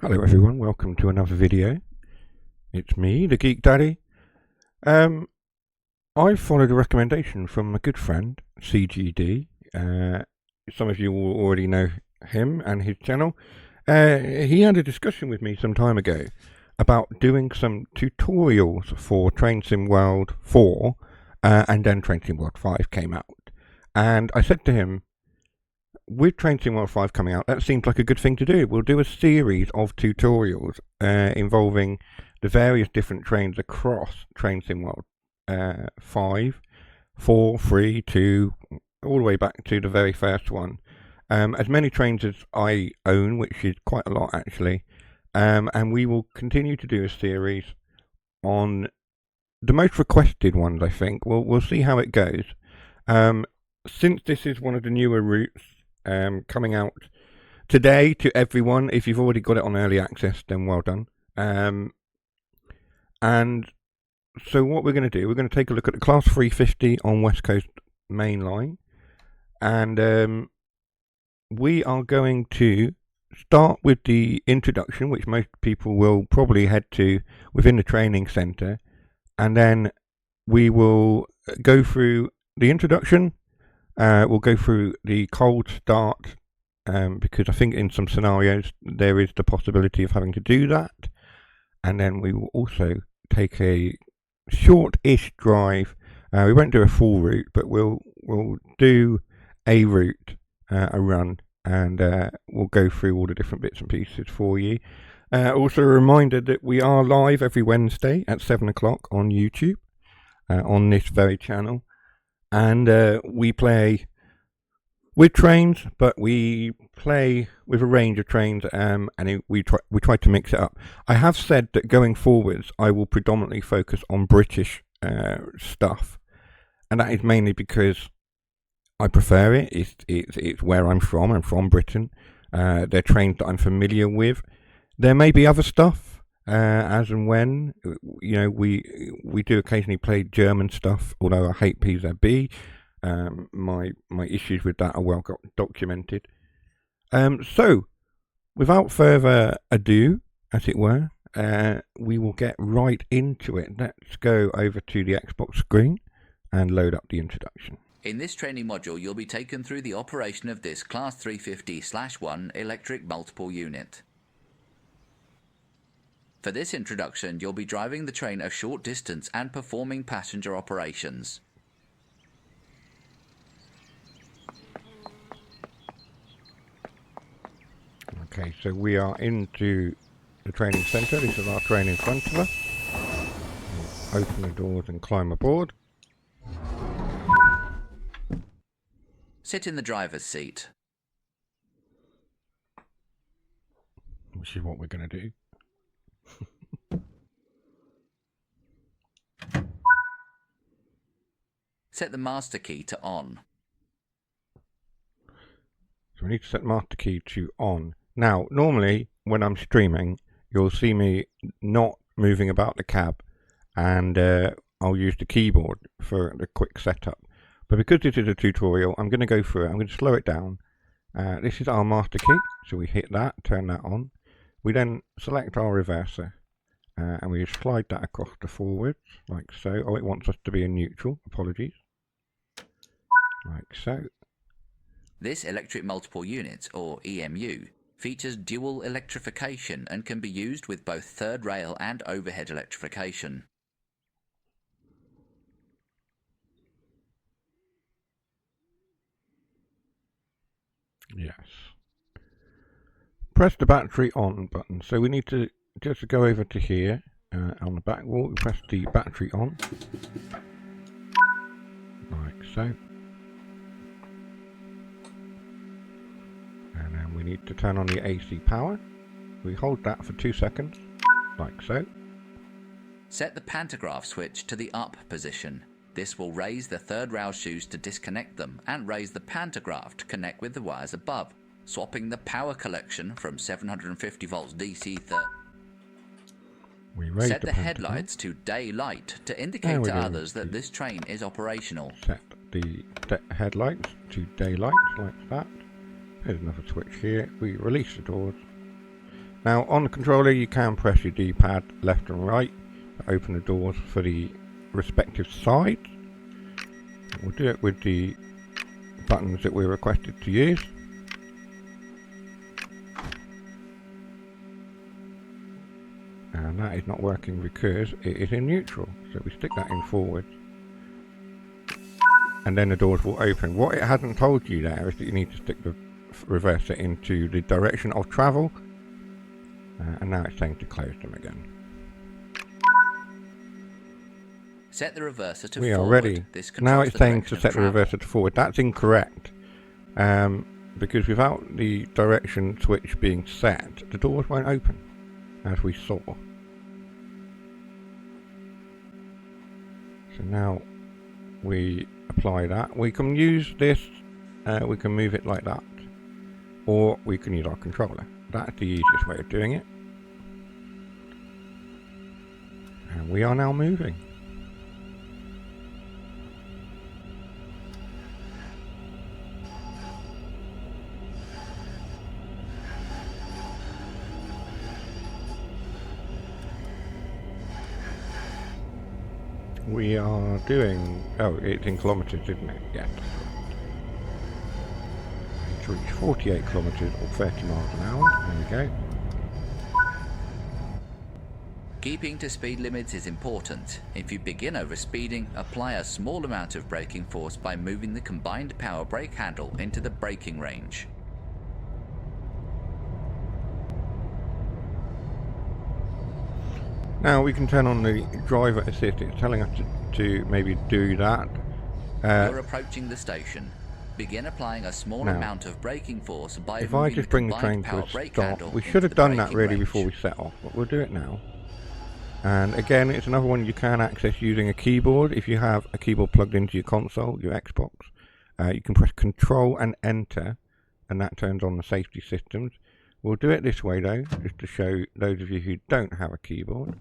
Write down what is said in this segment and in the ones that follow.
Hello everyone, welcome to another video. It's me, the Geek Daddy. I followed a recommendation from a good friend, CGD. Some of you will already know him and his channel. He had a discussion with me some time ago about doing some tutorials for Train Sim World 4, and then Train Sim World 5 came out. And I said to him, with Train Sim World 5 coming out, that seems like a good thing to do. We'll do a series of tutorials involving the various different trains across Train Sim World 5, 4, 3, 2, all the way back to the very first one. As many trains as I own, which is quite a lot actually. And we will continue to do a series on the most requested ones, I think. We'll see how it goes. Since this is one of the newer routes, coming out today to everyone. If you've already got it on early access, then well done. And so what we're going to do, we're going to take a look at the Class 350 on West Coast Main Line. And we are going to start with the introduction, which most people will probably head to within the training centre. And then we will go through the introduction. We'll go through the cold start, because I think in some scenarios there is the possibility of having to do that. And then we will also take a short-ish drive. We won't do a full route, but we'll do a route, a run, and we'll go through all the different bits and pieces for you. Also a reminder that we are live every Wednesday at 7 o'clock on YouTube, on this very channel. And we play with trains, but we play with a range of trains, and we try to mix it up. I have said that going forwards, I will predominantly focus on British stuff, and that is mainly because I prefer it. It's where I'm from. I'm from Britain. They're trains that I'm familiar with. There may be other stuff. As and when, you know, we do occasionally play German stuff, although I hate PZB. My issues with that are well documented. So, without further ado, as it were, we will get right into it. Let's go over to the Xbox screen and load up the introduction. In this training module, you'll be taken through the operation of this Class 350/1 electric multiple unit. For this introduction, you'll be driving the train a short distance and performing passenger operations. Okay, so we are into the training centre. This is our train in front of us. We'll open the doors and climb aboard. Sit in the driver's seat. Which is what we're going to do. Set the master key to on. So we need to set master key to on. Now, normally when I'm streaming, you'll see me not moving about the cab, and I'll use the keyboard for the quick setup. But because this is a tutorial, I'm going to go through it. I'm going to slow it down. This is our master key, so we hit that, turn that on. We then select our reverser, and we slide that across the forwards, like so. Oh, it wants us to be in neutral, apologies. Like so. This electric multiple unit, or EMU, features dual electrification and can be used with both third rail and overhead electrification. Yes. Press the battery on button. So we need to just go over to here on the back wall. We press the battery on, like so. And then we need to turn on the AC power. We hold that for 2 seconds, like so. Set the pantograph switch to the up position. This will raise the third rail shoes to disconnect them and raise the pantograph to connect with the wires above, swapping the power collection from 750 volts DC. Set the headlights to daylight to indicate to others that this train is operational. Set the headlights to daylight, like that. There's another switch here. We release the doors, Now on the controller you can press your D-pad left and right to open the doors for the respective sides. We'll do it with the buttons that we're requested to use. And that is not working because it is in neutral, so we stick that in forward and then the doors will open. What it hasn't told you there is that you need to stick the reverser into the direction of travel, and now it's saying to close them again. Set the reverser to we forward. are ready. This Now controls it's the saying to direction of set the travel. reverser to forward. That's incorrect, because without the direction switch being set, the doors won't open, as we saw. So now we apply that. We can use this, we can move it like that, or we can use our controller. That's the easiest way of doing it. And we are now moving. We are doing, oh, it's in kilometres, isn't it? Yeah. To reach 48 kilometres or 30 miles an hour. There we go. Keeping to speed limits is important. If you begin overspeeding, apply a small amount of braking force by moving the combined power brake handle into the braking range. Now we can turn on the driver assist. It's telling us to maybe do that. You're approaching the station. Begin applying a small now, amount of braking force by if I moving just the bring the train combined to power a brake stop, handle we into should have the done that braking really range. before we set off, but we'll do it now. And again, it's another one you can access using a keyboard. If you have a keyboard plugged into your console, your Xbox, you can press Control and Enter, and that turns on the safety systems. We'll do it this way though, just to show those of you who don't have a keyboard.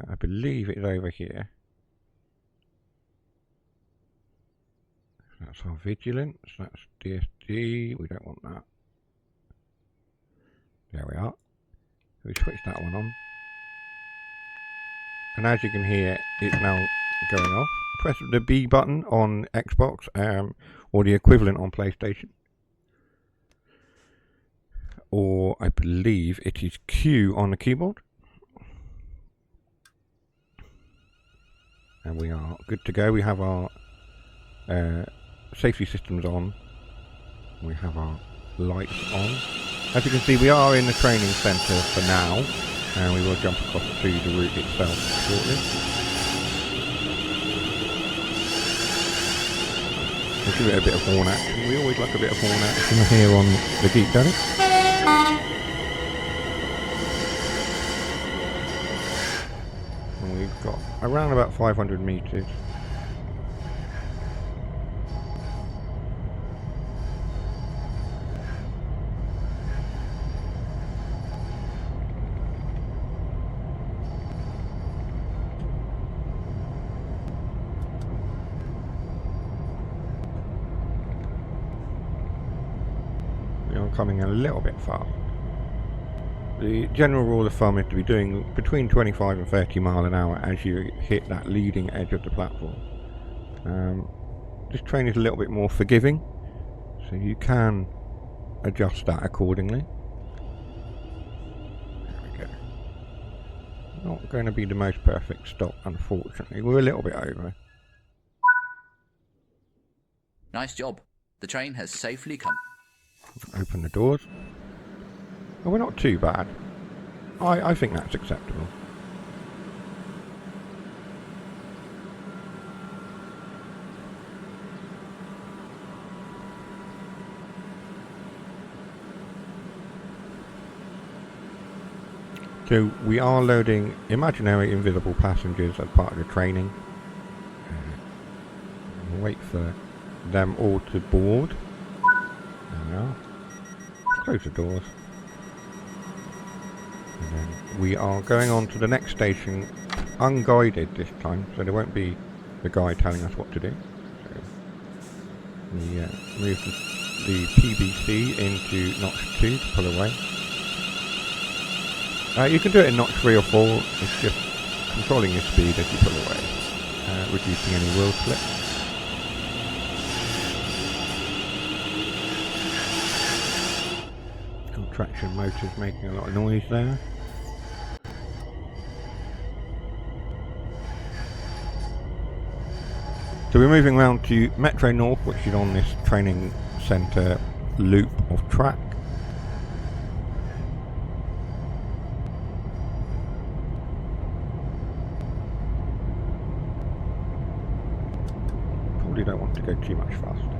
I believe it's over here. That's our vigilance, that's DSG, we don't want that. There we are. We switch that one on. And as you can hear, it's now going off. Press the B button on Xbox, or the equivalent on PlayStation. Or I believe it is Q on the keyboard. And we are good to go. We have our safety systems on. We have our lights on. As you can see, we are in the training centre for now, and we will jump across to the route itself shortly. We'll give it a bit of horn action. We always like a bit of horn action here on TheGeekDaddy. And we've got around about 500 metres. Coming a little bit fast. The general rule of thumb is to be doing between 25 and 30 mile an hour as you hit that leading edge of the platform. This train is a little bit more forgiving, so you can adjust that accordingly. There we go. Not going to be the most perfect stop, unfortunately. We're a little bit over. Nice job. The train has safely come. Open the doors. Oh, we're not too bad. I think that's acceptable. So we are loading imaginary invisible passengers as part of the training. We'll wait for them all to board. There we are. Close the doors. And then we are going on to the next station, unguided this time, so there won't be the guy telling us what to do. So we move the PBC into notch 2 to pull away. You can do it in notch 3 or 4. It's just controlling your speed as you pull away, reducing any wheel slip. Traction motor's making a lot of noise there. So we're moving around to Metro North, which is on this training centre loop of track. Probably don't want to go too much faster.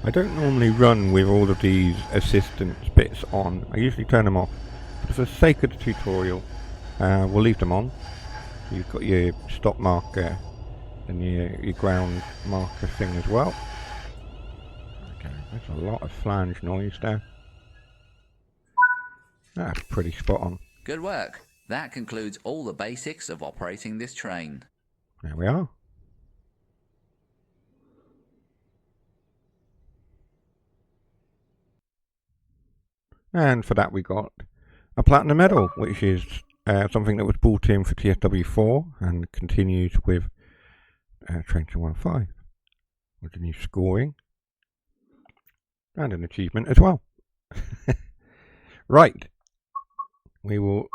I don't normally run with all of these assistance bits on. I usually turn them off. But for the sake of the tutorial, we'll leave them on. So you've got your stop marker and your ground marker thing as well. Okay, there's a lot of flange noise there. That's pretty spot on. Good work. That concludes all the basics of operating this train. There we are. And for that we got a platinum medal, which is something that was brought in for TSW4 and continues with Train 215 with the new scoring and an achievement as well. Right, we will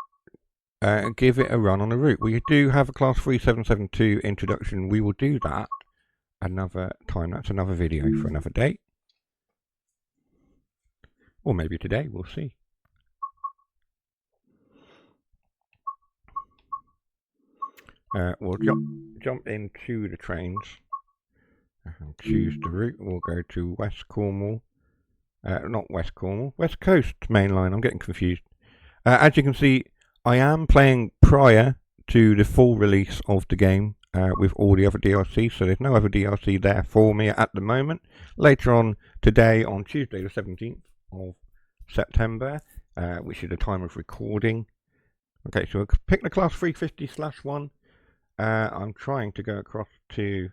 give it a run on the route. We do have a class 3772 introduction. We will do that another time. That's another video for another day. Or maybe today, we'll see. We'll jump into the trains and choose the route. We'll go to West Cornwall. Not West Cornwall, West Coast Main Line. I'm getting confused. As you can see, I am playing prior to the full release of the game with all the other DLC, so there's no other DLC there for me at the moment. Later on today, on Tuesday the 17th of September, which is the time of recording. Okay, so we'll pick the class 350/1. I'm trying to go across to...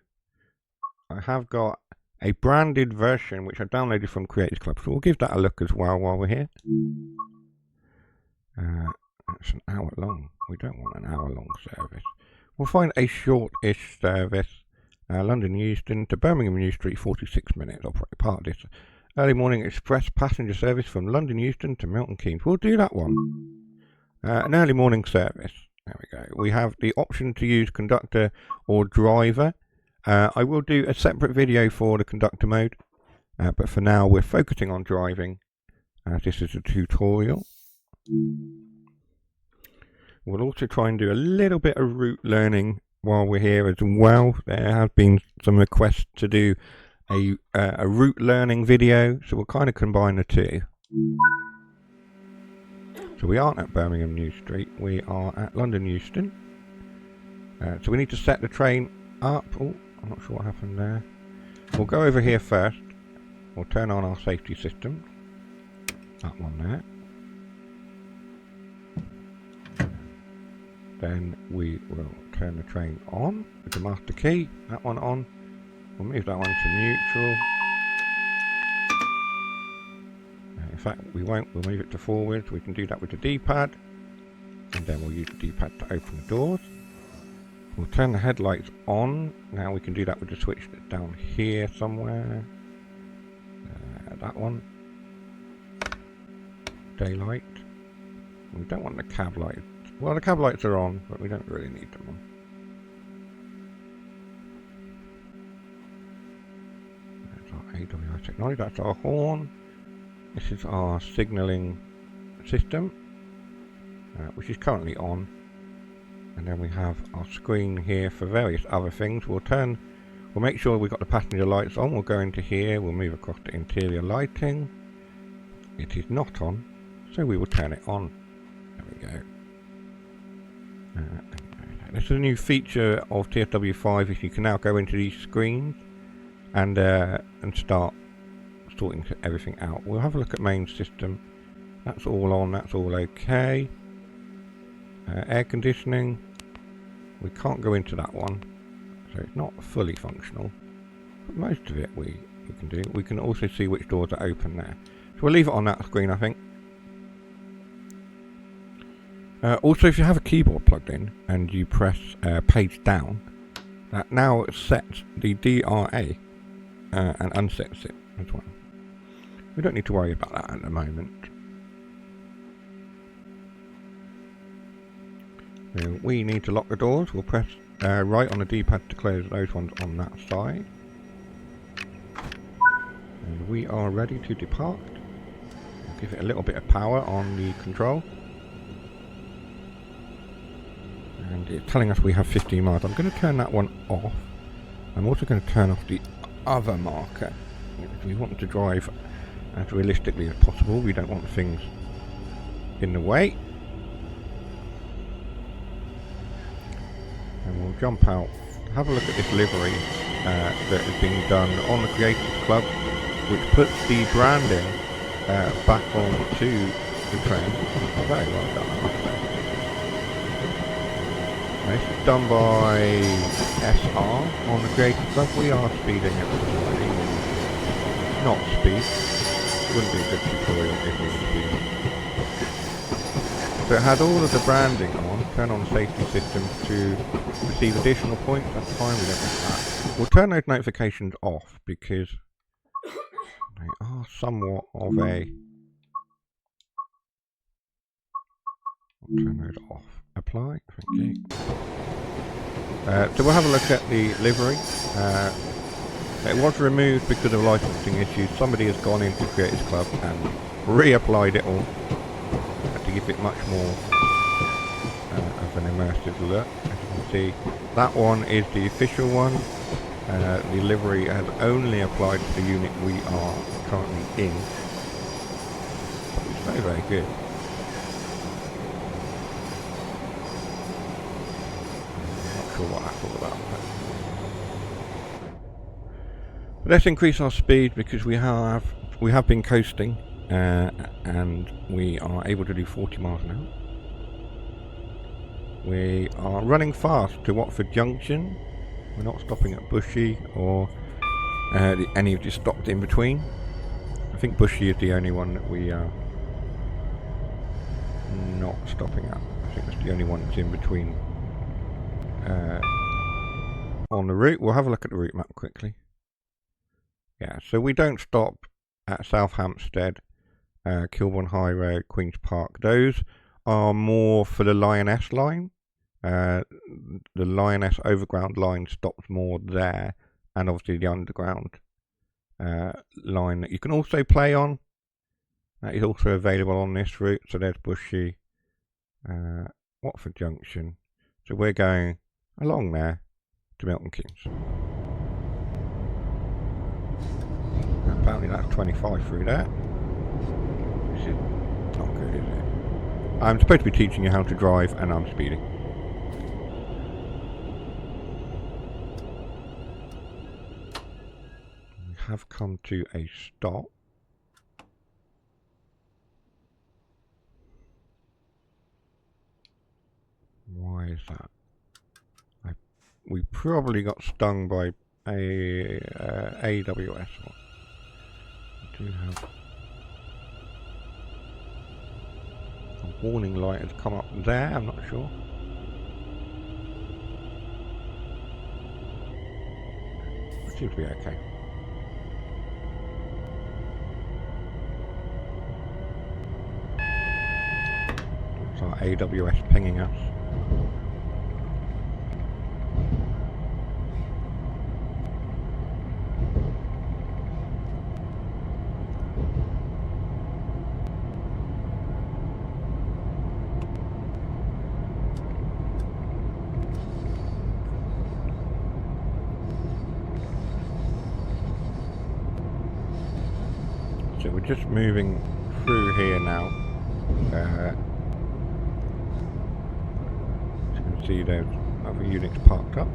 I have got a branded version which I downloaded from Creators Club, so we'll give that a look as well while we're here. It's an hour long. We don't want an hour long service. We'll find a short-ish service. London Euston to Birmingham New Street, 46 minutes. Operate part of this early morning express passenger service from London Euston to Milton Keynes. We'll do that one. An early morning service. There we go. We have the option to use conductor or driver. I will do a separate video for the conductor mode, but for now we're focusing on driving. This is a tutorial. We'll also try and do a little bit of route learning while we're here as well. There have been some requests to do a route learning video, so we'll kind of combine the two. So we aren't at Birmingham New Street, we are at London Euston. So we need to set the train up. Oh, I'm not sure what happened there. We'll go over here first. We'll turn on our safety system. That one there. Then we will turn the train on with the master key. That one on. We'll move that one to neutral. In fact, we won't. We'll move it to forward. We can do that with the D-pad. And then we'll use the D-pad to open the doors. We'll turn the headlights on. Now we can do that with the switch that's down here somewhere. That one. Daylight. We don't want the cab lights. Well, the cab lights are on, but we don't really need them on. That's our AWI technology. That's our horn. This is our signalling system, which is currently on. And then we have our screen here for various other things. We'll make sure we've got the passenger lights on. We'll go into here, we'll move across to interior lighting. It is not on, so we will turn it on. There we go. This is a new feature of TSW5, is you can now go into these screens and start sorting everything out. We'll have a look at main system. That's all on, that's all okay. Air conditioning, we can't go into that one, so it's not fully functional, but most of it we can do. We can also see which doors are open there, so we'll leave it on that screen, I think. Also, if you have a keyboard plugged in and you press page down, that now sets the DRA and unsets it as well. We don't need to worry about that at the moment. We need to lock the doors. We'll press right on the D-pad to close those ones on that side. And we are ready to depart. We'll give it a little bit of power on the control. And it's telling us we have 15 miles. I'm going to turn that one off. I'm also going to turn off the other marker. We want to drive as realistically as possible. We don't want things in the way. And we'll jump out, have a look at this livery that is being done on the Creators Club, which puts the branding back onto the train. Very well done, I must say. This is done by SR on the Creators Club. We are speeding at not speed. Wouldn't be a good tutorial if we were speeding. So it had all of the branding on. Turn on safety systems to receive additional points. That's fine, we don't want that. We'll turn those notifications off because they are somewhat of a... I'll turn those off. Apply, thank you. So we'll have a look at the livery. It was removed because of licensing issues. Somebody has gone into Creators Club and reapplied it all to give it much more of an immersive look. As you can see, that one is the official one. The livery has only applied to the unit we are currently in. It's very, very good. I'm not sure what that's all about. But let's increase our speed because we have been coasting and we are able to do 40 miles an hour. We are running fast to Watford Junction. We're not stopping at Bushy or any of the stopped in between. I think Bushy is the only one that we are not stopping at. I think that's the only one that's in between on the route. We'll have a look at the route map quickly. Yeah, so we don't stop at South Hampstead, Kilburn High Road, Queen's Park. Those are more for the Lioness line. The Lioness Overground line stops more there, and obviously the Underground line that you can also play on. That is also available on this route. So there's Bushy, Watford Junction. So we're going along there to Milton Keynes. Apparently that's 25 through there. This is not good, is it? I'm supposed to be teaching you how to drive and I'm speeding. We have come to a stop. Why is that? We probably got stung by a AWS one. We do have a warning light has come up there, I'm not sure. It seems to be okay. It's our AWS pinging us. just moving through here now. You can see there's other units parked up.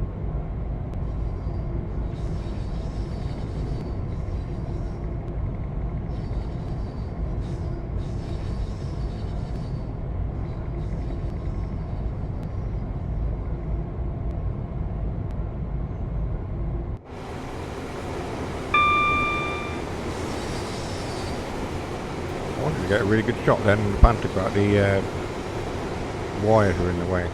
I wanted to get a really good shot then in the pantograph. The wires are in the way.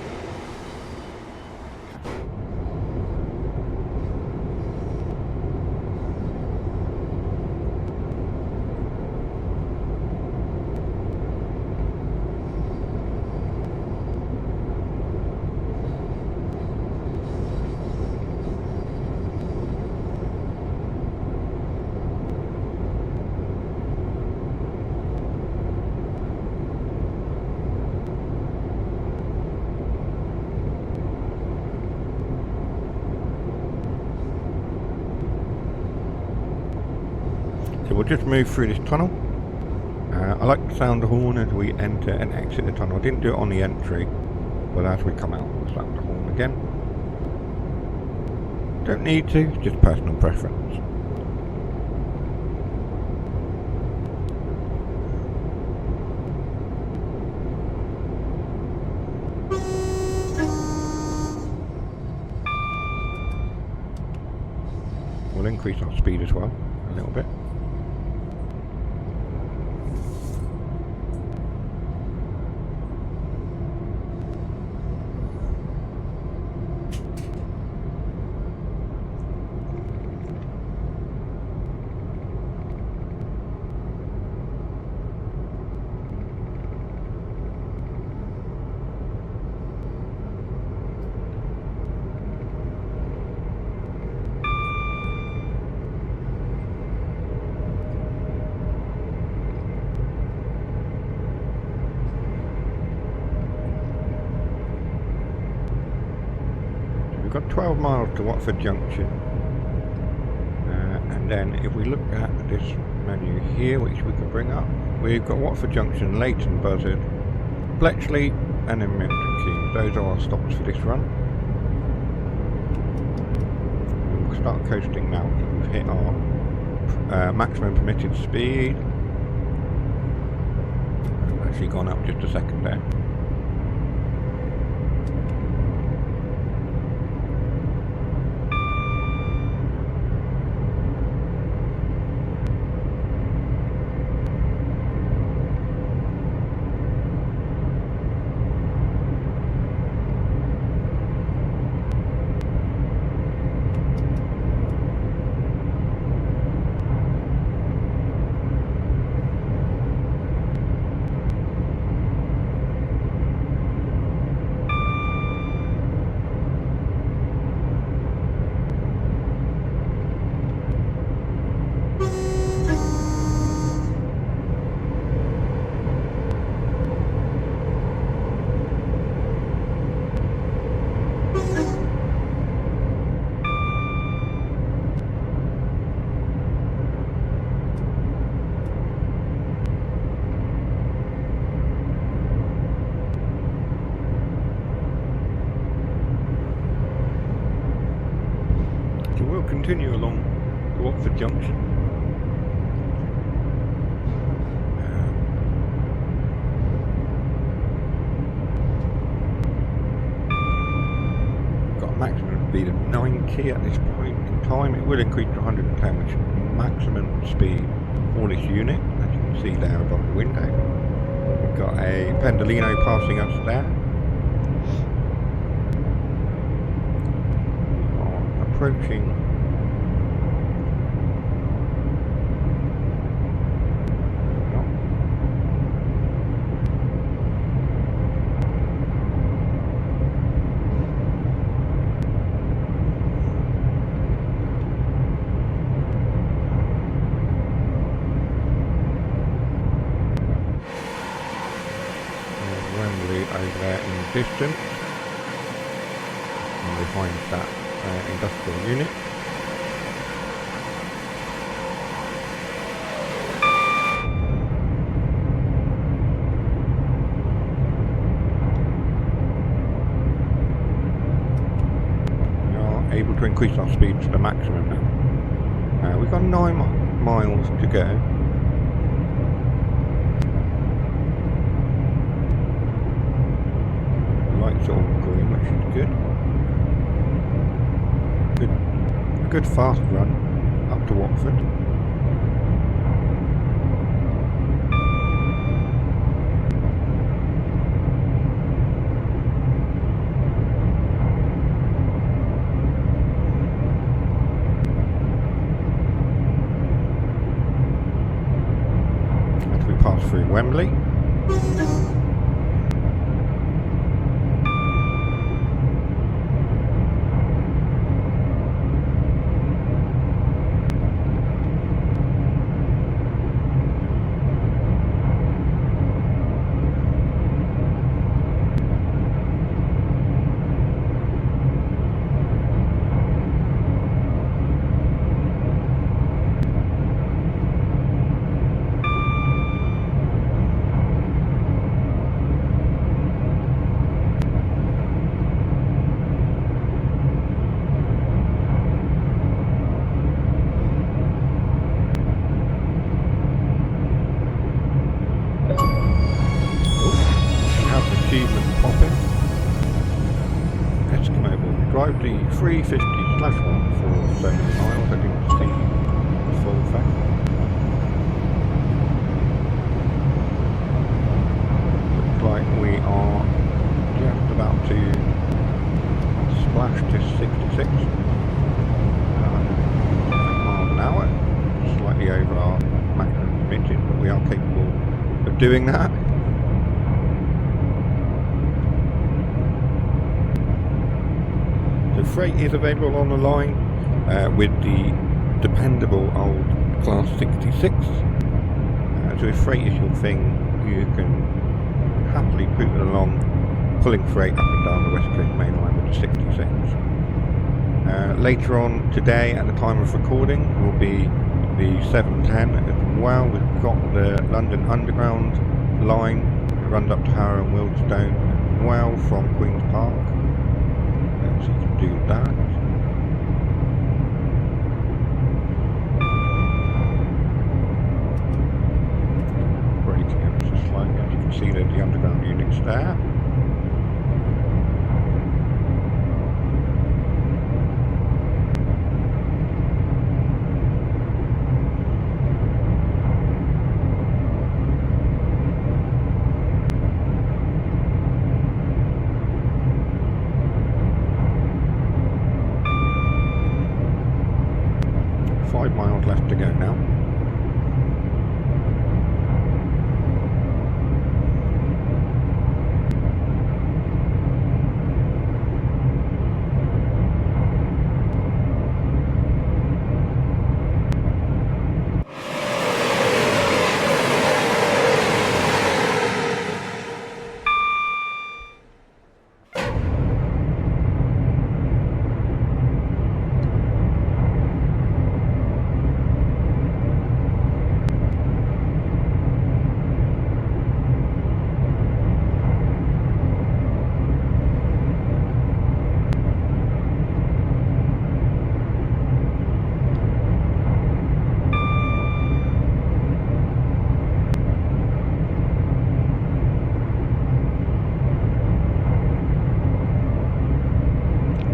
So we'll just move through this tunnel. I like to sound the horn as we enter and exit the tunnel. I didn't do it on the entry, but as we come out, we'll sound the horn again. Don't need to, just personal preference. We'll increase our speed as well, a little bit. We've got 12 miles to Watford Junction, and then if we look at this menu here, which we can bring up, we've got Watford Junction, Leighton Buzzard, Bletchley, and then Milton Keynes. Those are our stops for this run. We'll start coasting now. We've hit our maximum permitted speed. It's actually gone up just a second there. We'll continue along to Watford Junction. Got a maximum speed of 90 at this point in time. It will increase to 110, which is maximum speed for this unit, as you can see there above the window. We've got a Pendolino passing us there. We are approaching over there in the distance, and behind that industrial unit. to increase our speed to the maximum now. We've got 9 miles to go. The lights are all green, which is good. A good fast run up to Watford. Pass through Wembley. Drive the 350/1 for 7 miles. I didn't see the full effect. Looks like we are just about to splash to 66 miles an hour. Slightly over our maximum permitted, but we are capable of doing that. Freight is available on the line with the dependable old Class 66. So if freight is your thing, you can happily cruise along, pulling freight up and down the West Coast Main Line with the 66. Later on today, at the time of recording, will be the 710 as well. We've got the London Underground line that runs up to Harrow and Wealdstone as well from Queen's Park. So you can do that. Braking ever so slightly, as you can see there's the underground units there. Left to go now.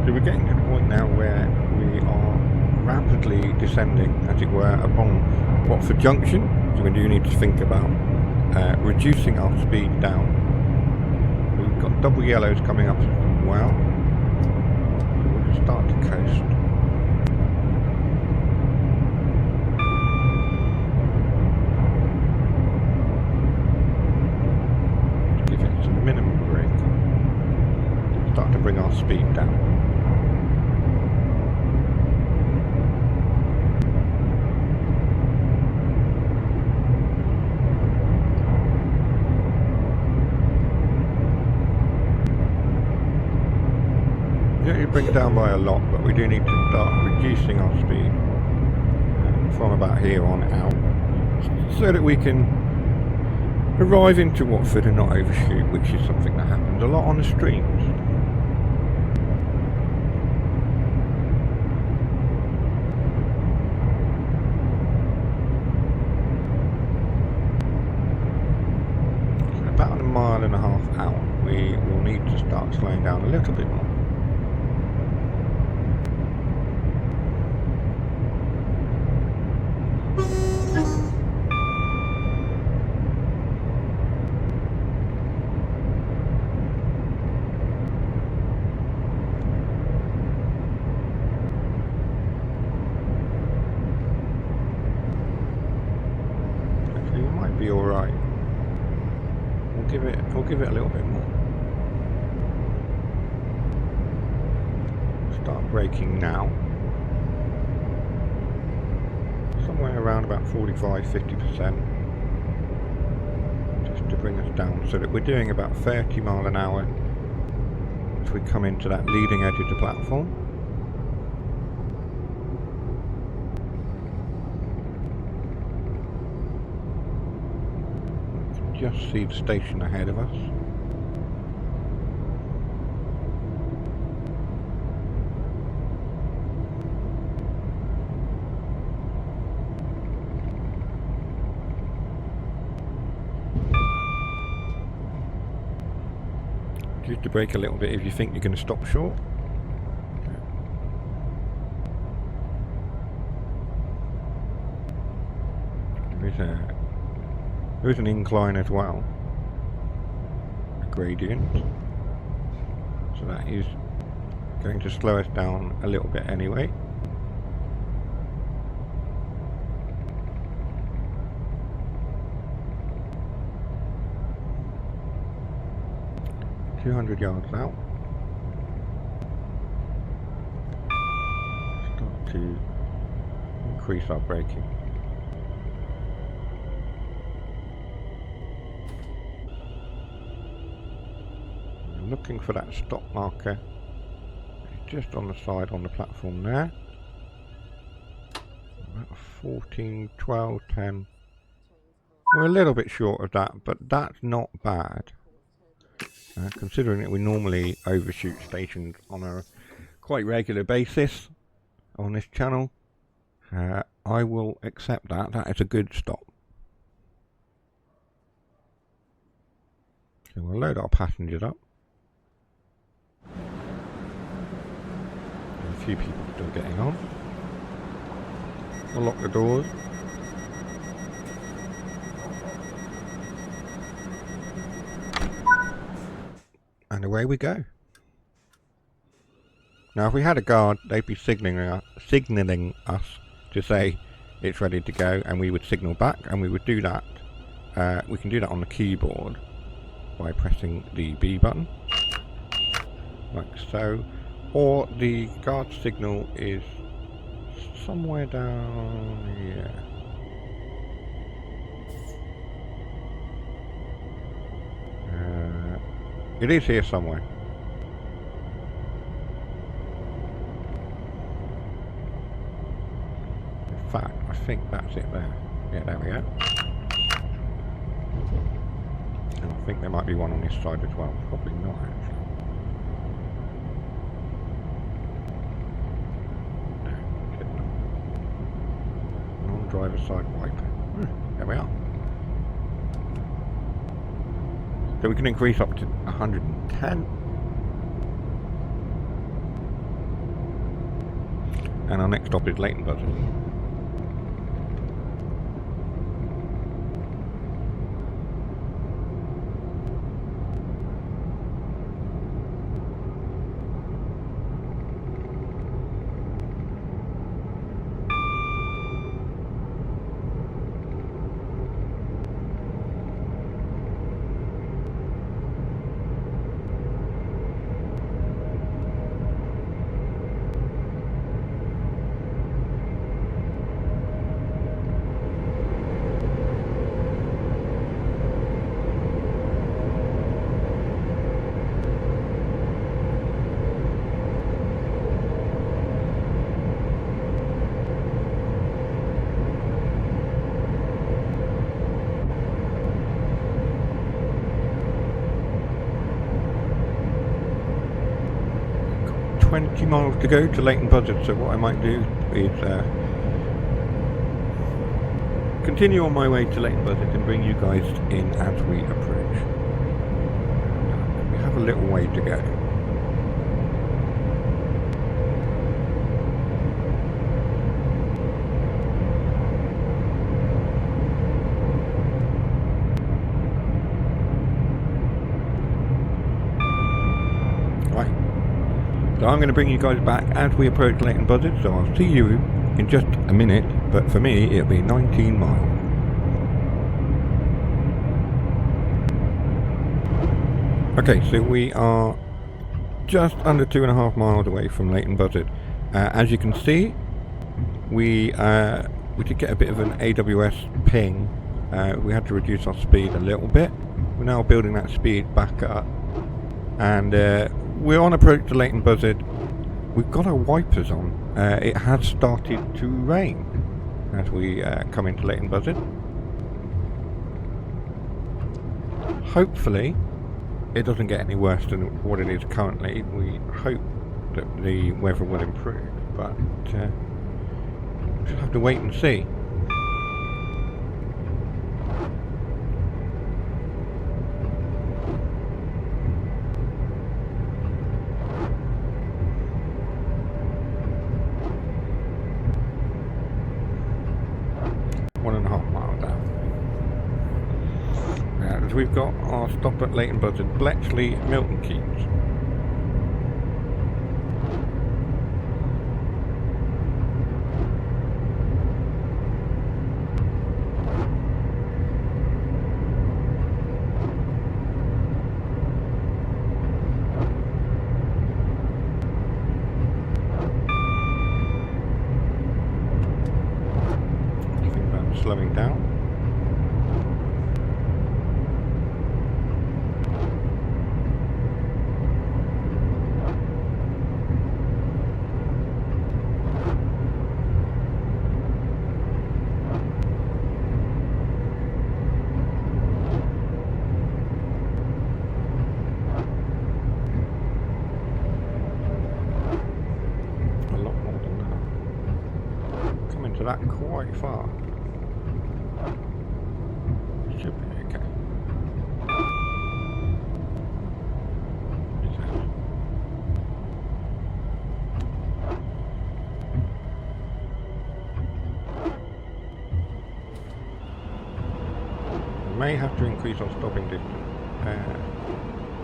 We're getting to the point now where we are rapidly descending, as it were, upon Watford Junction. So we do need to think about reducing our speed down. We've got double yellows coming up as well. So we'll just start to coast. Give it some minimum brake. Start to bring our speed down. You bring it down by a lot, but we do need to start reducing our speed from about here on out, so that we can arrive into Watford and not overshoot, which is something that happens a lot on the streams. mile and a half out, we will need to start slowing down a little bit more. Actually, you might be alright. We'll give it a little bit more. Start braking now. Somewhere around about 45–50%. Just to bring us down so that we're doing about 30 miles an hour as we come into that leading edge of the platform. Just see the station ahead of us. Just to brake a little bit if you think you're going to stop short. There is an incline as well, a gradient, so that is going to slow us down a little bit anyway. $200 yards out. Start to increase our braking. Looking for that stop marker. It's just on the side on the platform there. About 14, 12, 10. We're a little bit short of that, but that's not bad. Considering that we normally overshoot stations on a quite regular basis on this channel, I will accept that. That is a good stop. So we'll load our passengers up. A few people still getting on. We'll lock the doors. And away we go. Now if we had a guard, they'd be signalling us to say it's ready to go, and we would signal back, and we would do that. We can do that on the keyboard by pressing the B button, like so. Or the guard signal is somewhere down here. It is here somewhere. In fact, I think that's it there. Yeah, there we go. And I think there might be one on this side as well. Probably not actually. Driver's side wiper. There we are. So we can increase up to 110. And our next stop is Leighton Buzzard. Got 20 miles to go to Leighton Buzzard, so what I might do is continue on my way to Leighton Buzzard and bring you guys in as we approach. a little way to go. So I'm going to bring you guys back as we approach Leighton Buzzard, so I'll see you in just a minute, but for me it'll be 19 miles. Okay, so we are just under 2.5 miles away from Leighton Buzzard. As you can see, we did get a bit of an AWS ping. We had to reduce our speed a little bit. We're now building that speed back up, and we're on approach to Leighton Buzzard. We've got our wipers on. It has started to rain as we come into Leighton Buzzard. Hopefully it doesn't get any worse than what it is currently. We hope that the weather will improve, but we'll just have to wait and see. We've got our stop at Leighton Buzzard, Bletchley, Milton Keynes. I think that's slowing down. That quite far. Should be okay. We may have to increase our stopping distance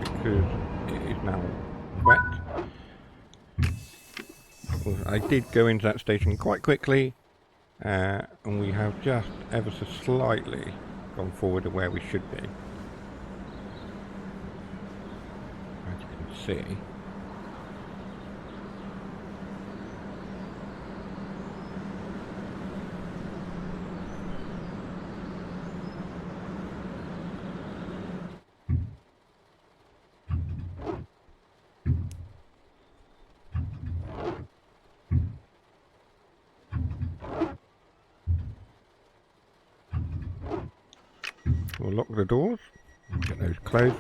because it is now wet. I did go into that station quite quickly. And we have just ever so slightly gone forward to where we should be. As you can see. We'll lock the doors, get those closed.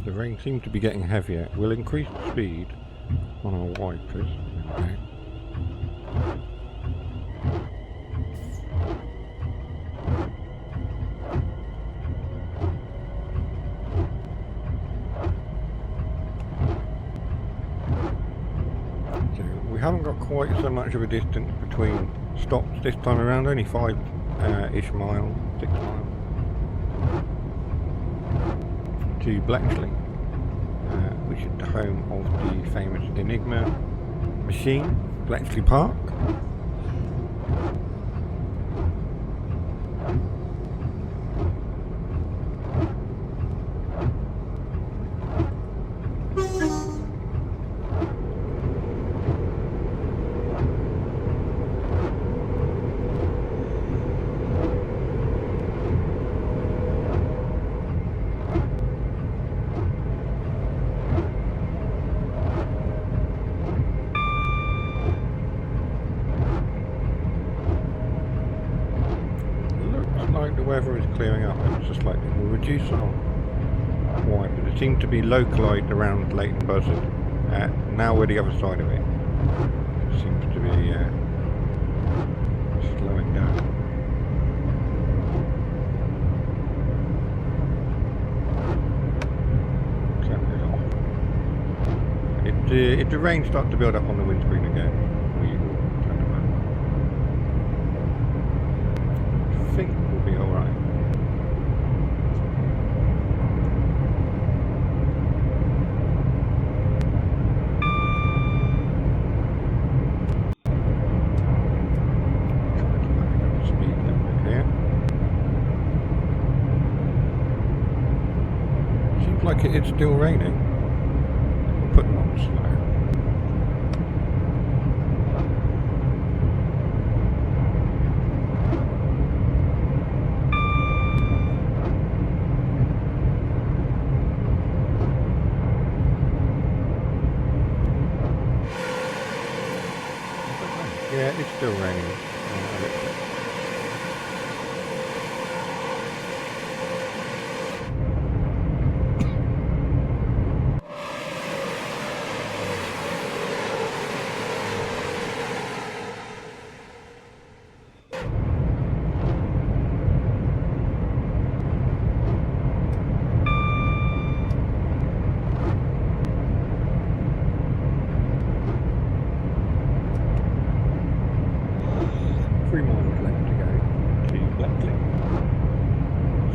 The rain seems to be getting heavier. We'll increase the speed on our wipers. Okay. We haven't got quite so much of a distance between stops this time around, only 5-ish miles, 6 miles to Bletchley, which is the home of the famous Enigma machine, Bletchley Park. The weather is clearing up and it's just like we'll reduce our wipers. It seems to be localised around Leighton Buzzard, Now we're the other side of it. It seems to be slowing down. If the rain starts to build up on the windscreen again, we will turn it back. I think we'll be alright. Speed limit here. Seems like it's still raining. We'll put them on slow. Yeah, it's still raining.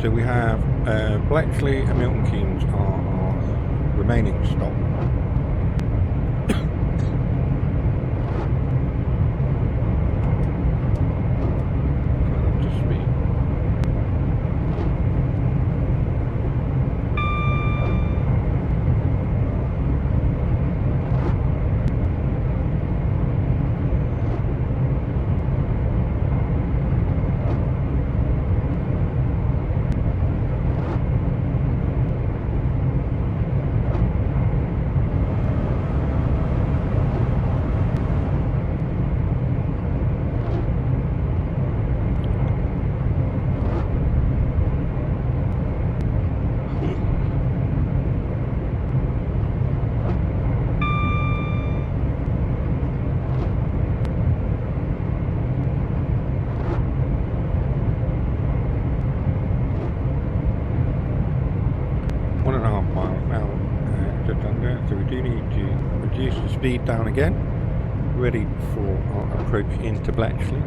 So we have Bletchley and Milton Keynes are our remaining stop. Up to speed. So we do need to reduce the speed down again, ready for our approach into Bletchley.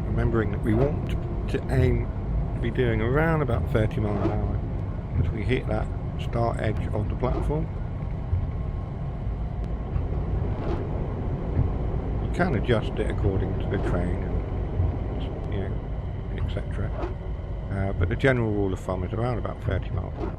Remembering that we want to aim to be doing around about 30 miles an hour as we hit that start edge of the platform. You can adjust it according to the train and, you know, etc. But the general rule of thumb is around about 30 miles an hour.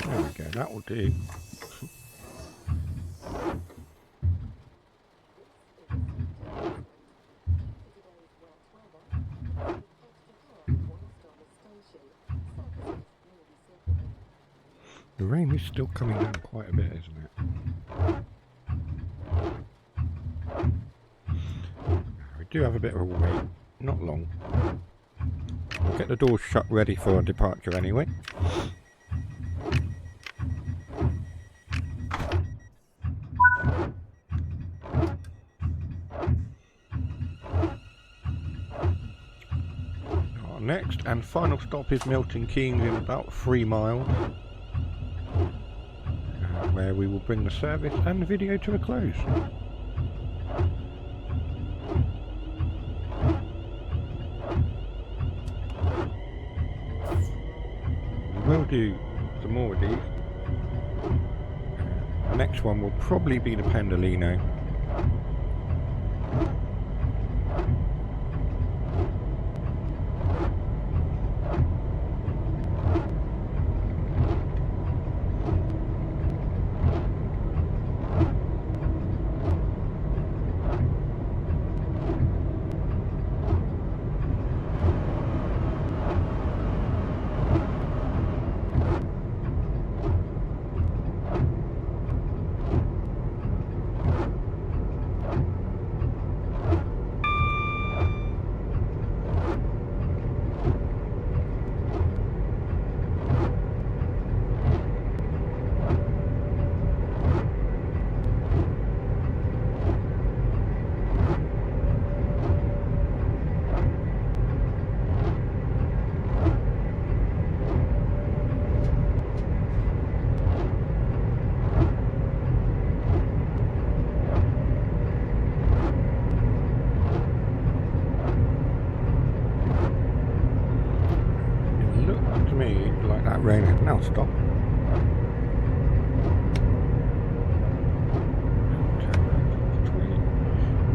There we go, that will do. The rain is still coming down quite a bit, isn't it? We do have a bit of a wait, not long. We'll get the doors shut ready for departure anyway. Our next and final stop is Milton Keynes in about 3 miles, where we will bring the service and the video to a close. We'll do some more of these. The next one will probably be the Pendolino. Raining. Now stop.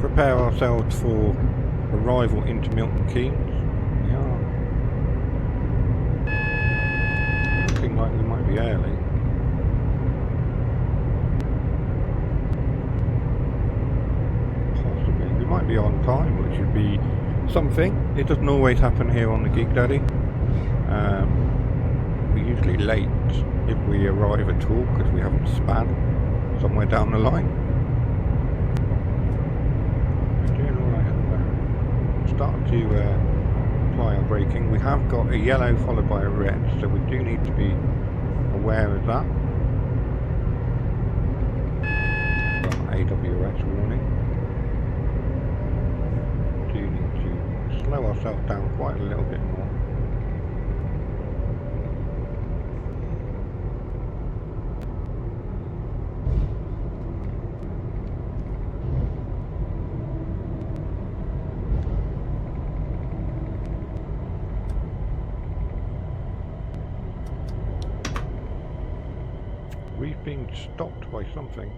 Prepare ourselves for arrival into Milton Keynes. We are looking like we might be early. Possibly. We might be on time, which would be something. It doesn't always happen here on the Geek Daddy. We're usually late if we arrive at all because we haven't span somewhere down the line. We're doing alright at the moment. Start to apply our braking. We have got a yellow followed by a red, so we do need to be aware of that. Got an AWS warning. We do need to slow ourselves down quite a little bit more. We've been stopped by something.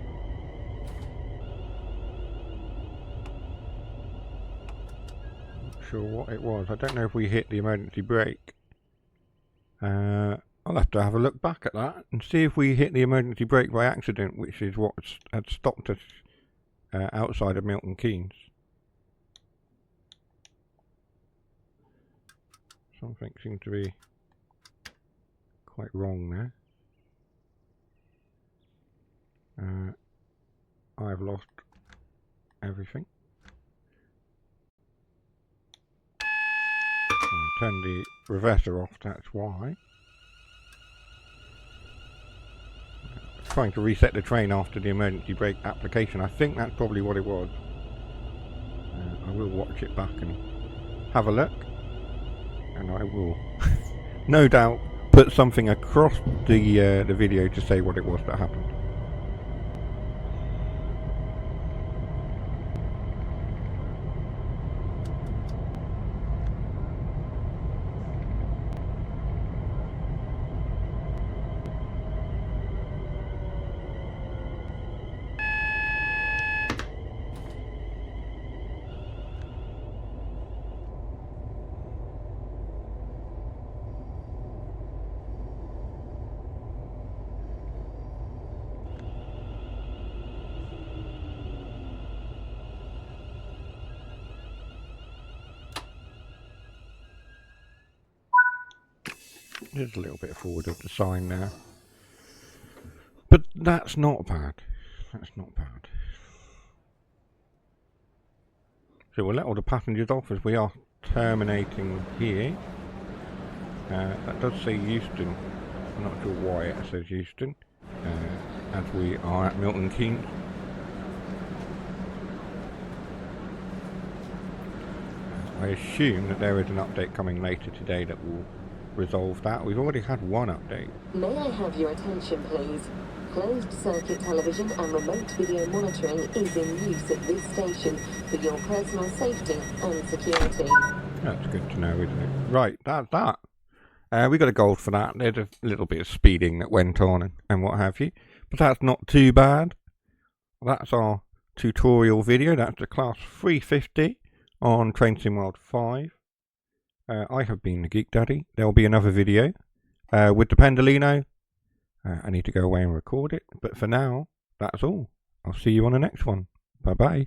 Not sure what it was. I don't know if we hit the emergency brake. I'll have to have a look back at that and see if we hit the emergency brake by accident, which is what had stopped us outside of Milton Keynes. Something seemed to be quite wrong there. I've lost everything. Turn the reverser off, that's why. Trying to reset the train after the emergency brake application. I think that's probably what it was. I will watch it back and have a look. And I will, no doubt, put something across the video to say what it was that happened. There's a little bit forward of the sign there. But that's not bad. That's not bad. So we'll let all the passengers off as we are terminating here. That does say Euston. I'm not sure why it says Euston, as we are at Milton Keynes. I assume that there is an update coming later today that will resolve that. We've already had one update. May I have your attention, please? Closed circuit television and remote video monitoring is in use at this station for your personal safety and security. That's good to know, isn't it? Right, that's that. We got a gold for that. There's a little bit of speeding that went on and what have you, but that's not too bad. That's our tutorial video. That's the class 350 on Train Sim World 5. I have been the Geek Daddy. There will be another video with the Pendolino. I need to go away and record it, but for now, that's all. I'll see you on the next one. Bye bye.